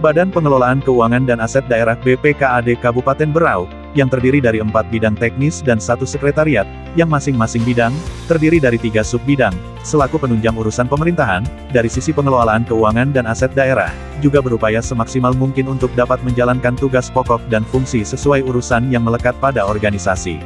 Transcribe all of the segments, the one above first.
Badan Pengelolaan Keuangan dan Aset Daerah BPKAD Kabupaten Berau, yang terdiri dari 4 bidang teknis dan 1 sekretariat, yang masing-masing bidang, terdiri dari 3 sub-bidang, selaku penunjang urusan pemerintahan, dari sisi pengelolaan keuangan dan aset daerah, juga berupaya semaksimal mungkin untuk dapat menjalankan tugas pokok dan fungsi sesuai urusan yang melekat pada organisasi.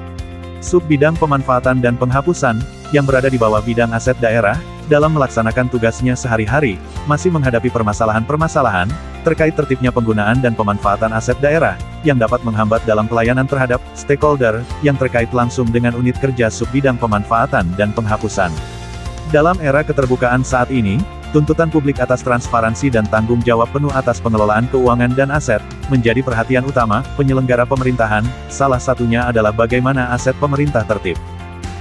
Sub-bidang pemanfaatan dan penghapusan, yang berada di bawah bidang aset daerah, dalam melaksanakan tugasnya sehari-hari, masih menghadapi permasalahan-permasalahan, terkait tertibnya penggunaan dan pemanfaatan aset daerah, yang dapat menghambat dalam pelayanan terhadap stakeholder, yang terkait langsung dengan unit kerja sub-bidang pemanfaatan dan penghapusan. Dalam era keterbukaan saat ini, tuntutan publik atas transparansi dan tanggung jawab penuh atas pengelolaan keuangan dan aset, menjadi perhatian utama penyelenggara pemerintahan, salah satunya adalah bagaimana aset pemerintah tertib.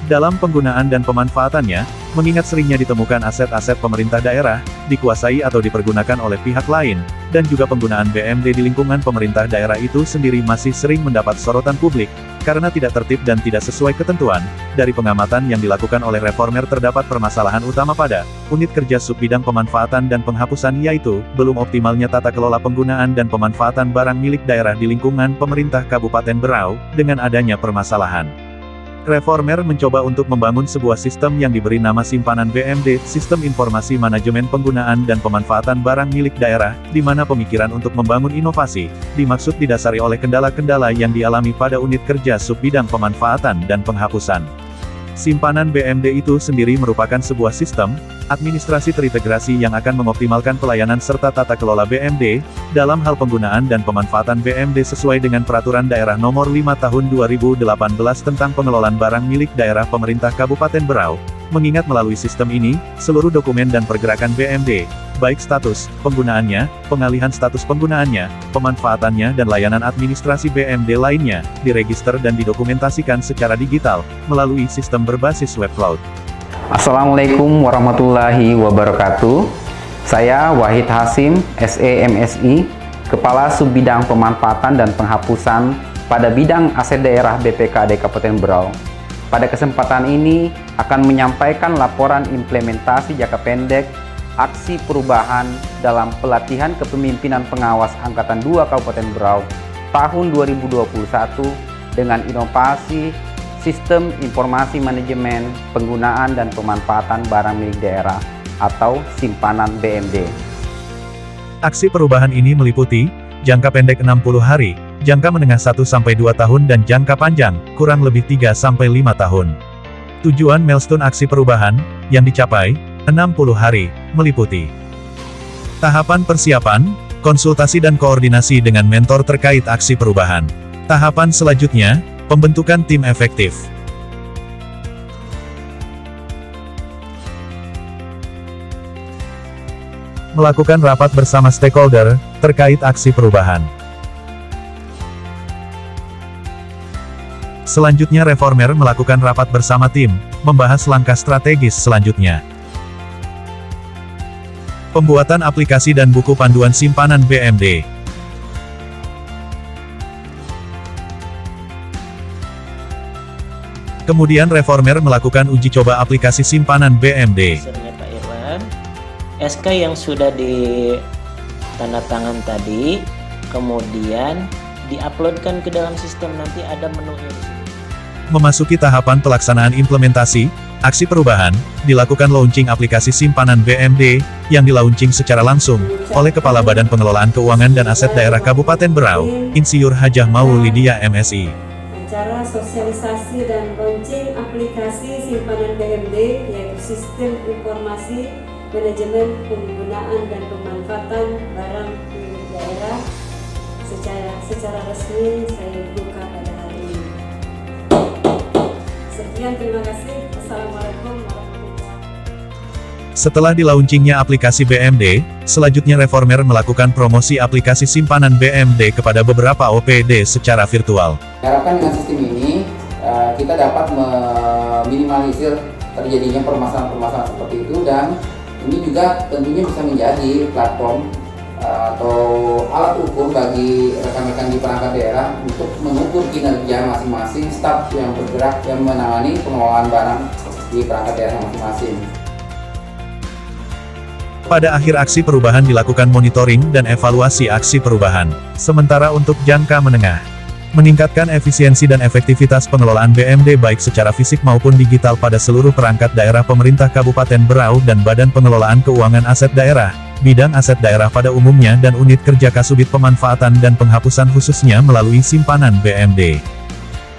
Dalam penggunaan dan pemanfaatannya, mengingat seringnya ditemukan aset-aset pemerintah daerah, dikuasai atau dipergunakan oleh pihak lain, dan juga penggunaan BMD di lingkungan pemerintah daerah itu sendiri masih sering mendapat sorotan publik, karena tidak tertib dan tidak sesuai ketentuan. Dari pengamatan yang dilakukan oleh reformer terdapat permasalahan utama pada unit kerja sub-bidang pemanfaatan dan penghapusan, yaitu belum optimalnya tata kelola penggunaan dan pemanfaatan barang milik daerah di lingkungan pemerintah Kabupaten Berau, dengan adanya permasalahan. Reformer mencoba untuk membangun sebuah sistem yang diberi nama simpanan BMD, Sistem Informasi Manajemen Penggunaan dan Pemanfaatan Barang Milik Daerah, di mana pemikiran untuk membangun inovasi, dimaksud didasari oleh kendala-kendala yang dialami pada unit kerja sub-bidang pemanfaatan dan penghapusan. Simpanan BMD itu sendiri merupakan sebuah sistem administrasi terintegrasi yang akan mengoptimalkan pelayanan serta tata kelola BMD, dalam hal penggunaan dan pemanfaatan BMD sesuai dengan Peraturan Daerah Nomor 5 Tahun 2018 tentang pengelolaan barang milik daerah pemerintah Kabupaten Berau. Mengingat melalui sistem ini, seluruh dokumen dan pergerakan BMD, baik status penggunaannya, pengalihan status penggunaannya, pemanfaatannya dan layanan administrasi BMD lainnya, diregister dan didokumentasikan secara digital, melalui sistem berbasis web cloud. Assalamualaikum warahmatullahi wabarakatuh. Saya Wahid Hasim, SE MSI, Kepala Subbidang Pemanfaatan dan Penghapusan pada bidang aset daerah BPKAD Kabupaten Berau. Pada kesempatan ini akan menyampaikan laporan implementasi jangka pendek aksi perubahan dalam pelatihan kepemimpinan pengawas Angkatan 2 Kabupaten Berau tahun 2021 dengan inovasi Sistem Informasi Manajemen Penggunaan dan Pemanfaatan Barang Milik Daerah atau simpanan BMD. Aksi perubahan ini meliputi jangka pendek 60 hari, jangka menengah 1-2 tahun dan jangka panjang, kurang lebih 3-5 tahun. Tujuan milestone aksi perubahan, yang dicapai, 60 hari, meliputi tahapan persiapan, konsultasi dan koordinasi dengan mentor terkait aksi perubahan. Tahapan selanjutnya, pembentukan tim efektif. Melakukan rapat bersama stakeholder, terkait aksi perubahan. Selanjutnya reformer melakukan rapat bersama tim, membahas langkah strategis selanjutnya. Pembuatan aplikasi dan buku panduan simpanan BMD. Kemudian reformer melakukan uji coba aplikasi simpanan BMD. Pak Irwan, SK yang sudah ditandatangan tadi, kemudian diuploadkan ke dalam sistem, nanti ada menunya di sini. Memasuki tahapan pelaksanaan implementasi, aksi perubahan, dilakukan launching aplikasi simpanan BMD, yang dilaunching secara langsung, oleh Kepala Badan Pengelolaan Keuangan dan Aset Daerah Kabupaten Berau, Insinyur Hajah Maulidia MSI. Cara sosialisasi dan launching aplikasi simpanan BMD, yaitu Sistem Informasi Manajemen Penggunaan dan Pemanfaatan Barang Milik Daerah, secara resmi saya buka pada hari ini. Sekian, terima kasih. Assalamualaikum warahmatullahi wabarakatuh. Setelah dilaunchingnya aplikasi BMD, selanjutnya reformer melakukan promosi aplikasi simpanan BMD kepada beberapa OPD secara virtual. Diharapkan dengan sistem ini, kita dapat meminimalisir terjadinya permasalahan-permasalahan seperti itu, dan ini juga tentunya bisa menjadi platform atau alat ukur bagi rekan-rekan di perangkat daerah untuk mengukur kinerja masing-masing staf yang bergerak yang menangani pengelolaan barang di perangkat daerah masing-masing. Pada akhir aksi perubahan dilakukan monitoring dan evaluasi aksi perubahan. Sementara untuk jangka menengah, meningkatkan efisiensi dan efektivitas pengelolaan BMD baik secara fisik maupun digital pada seluruh perangkat daerah pemerintah Kabupaten Berau dan Badan Pengelolaan Keuangan Aset Daerah, bidang aset daerah pada umumnya dan unit kerja Kasubit pemanfaatan dan penghapusan khususnya melalui simpanan BMD.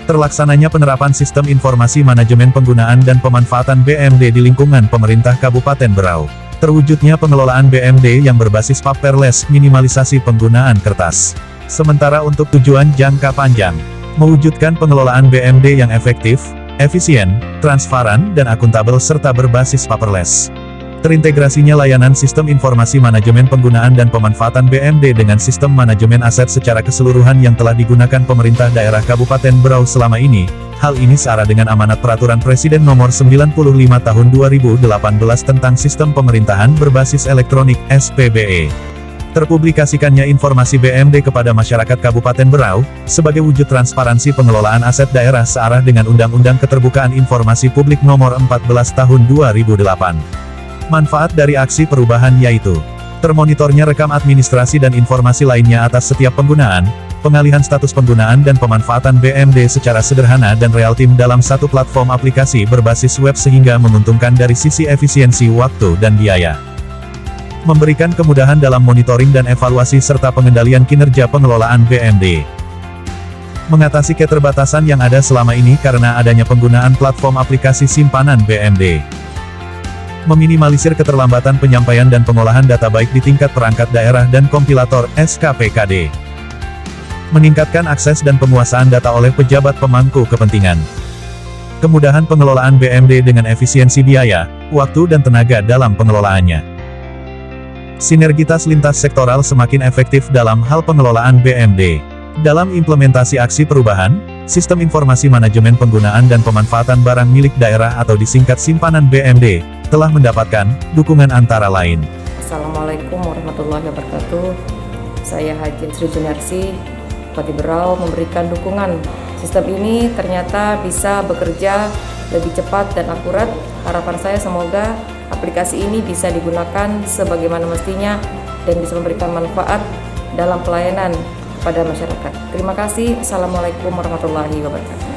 Terlaksananya penerapan sistem informasi manajemen penggunaan dan pemanfaatan BMD di lingkungan pemerintah Kabupaten Berau. Terwujudnya pengelolaan BMD yang berbasis paperless, minimalisasi penggunaan kertas. Sementara untuk tujuan jangka panjang, mewujudkan pengelolaan BMD yang efektif, efisien, transparan dan akuntabel serta berbasis paperless. Terintegrasinya layanan sistem informasi manajemen penggunaan dan pemanfaatan BMD dengan sistem manajemen aset secara keseluruhan yang telah digunakan pemerintah daerah Kabupaten Berau selama ini. Hal ini searah dengan amanat Peraturan Presiden Nomor 95 Tahun 2018 tentang Sistem Pemerintahan Berbasis Elektronik (SPBE). Terpublikasikannya informasi BMD kepada masyarakat Kabupaten Berau, sebagai wujud transparansi pengelolaan aset daerah searah dengan Undang-Undang Keterbukaan Informasi Publik Nomor 14 Tahun 2008. Manfaat dari aksi perubahan yaitu termonitornya rekam administrasi dan informasi lainnya atas setiap penggunaan, pengalihan status penggunaan dan pemanfaatan BMD secara sederhana dan real-time dalam satu platform aplikasi berbasis web sehingga menguntungkan dari sisi efisiensi waktu dan biaya. Memberikan kemudahan dalam monitoring dan evaluasi serta pengendalian kinerja pengelolaan BMD. Mengatasi keterbatasan yang ada selama ini karena adanya penggunaan platform aplikasi simpanan BMD. Meminimalisir keterlambatan penyampaian dan pengolahan data baik di tingkat perangkat daerah dan kompilator (SKPKD). Meningkatkan akses dan penguasaan data oleh pejabat pemangku kepentingan. Kemudahan pengelolaan BMD dengan efisiensi biaya, waktu dan tenaga dalam pengelolaannya. Sinergitas lintas sektoral semakin efektif dalam hal pengelolaan BMD. Dalam implementasi aksi perubahan, sistem informasi manajemen penggunaan dan pemanfaatan barang milik daerah atau disingkat simpanan BMD, telah mendapatkan dukungan antara lain. Assalamualaikum warahmatullahi wabarakatuh. Saya Haji Sri Junarsi, Bupati Berau memberikan dukungan. Sistem ini ternyata bisa bekerja lebih cepat dan akurat. Harapan saya semoga aplikasi ini bisa digunakan sebagaimana mestinya dan bisa memberikan manfaat dalam pelayanan kepada masyarakat. Terima kasih. Assalamualaikum warahmatullahi wabarakatuh.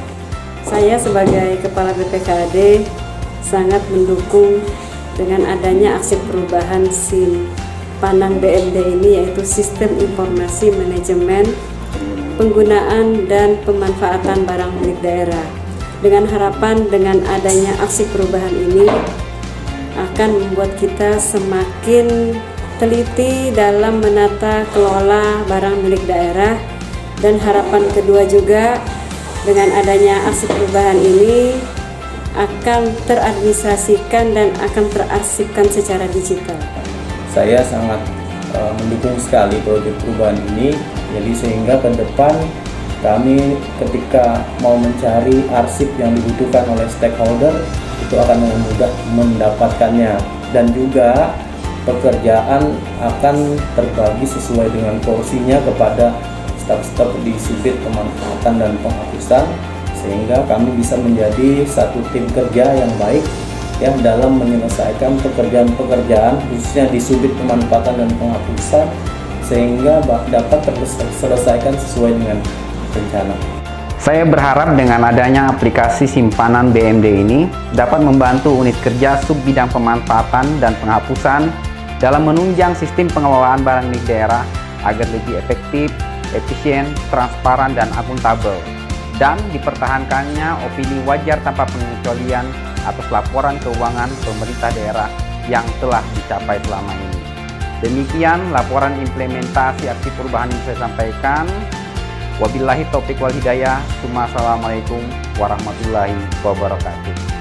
Saya sebagai Kepala BPKAD sangat mendukung dengan adanya aksi perubahan simpanan BMD ini, yaitu Sistem Informasi Manajemen Penggunaan dan Pemanfaatan Barang Milik Daerah. Dengan harapan dengan adanya aksi perubahan ini akan membuat kita semakin teliti dalam menata kelola barang milik daerah, dan harapan kedua juga dengan adanya aksi perubahan ini akan teradministrasikan dan akan terarsipkan secara digital. Saya sangat mendukung sekali proyek perubahan ini, jadi sehingga ke depan kami ketika mau mencari arsip yang dibutuhkan oleh stakeholder itu akan mudah mendapatkannya, dan juga pekerjaan akan terbagi sesuai dengan porsinya kepada staf-staf di Subdit Pemanfaatan dan Penghapusan, sehingga kami bisa menjadi satu tim kerja yang baik ya dalam menyelesaikan pekerjaan-pekerjaan khususnya di Subdit Pemanfaatan dan Penghapusan, sehingga dapat terselesaikan sesuai dengan rencana. Saya berharap dengan adanya aplikasi simpanan BMD ini dapat membantu unit kerja Subbidang Pemanfaatan dan Penghapusan dalam menunjang sistem pengelolaan barang milik daerah agar lebih efektif, efisien, transparan, dan akuntabel, dan dipertahankannya opini wajar tanpa pengecualian atas laporan keuangan pemerintah daerah yang telah dicapai selama ini. Demikian laporan implementasi aksi perubahan yang saya sampaikan. Wabillahi taufiq wal hidayah. Assalamualaikum warahmatullahi wabarakatuh.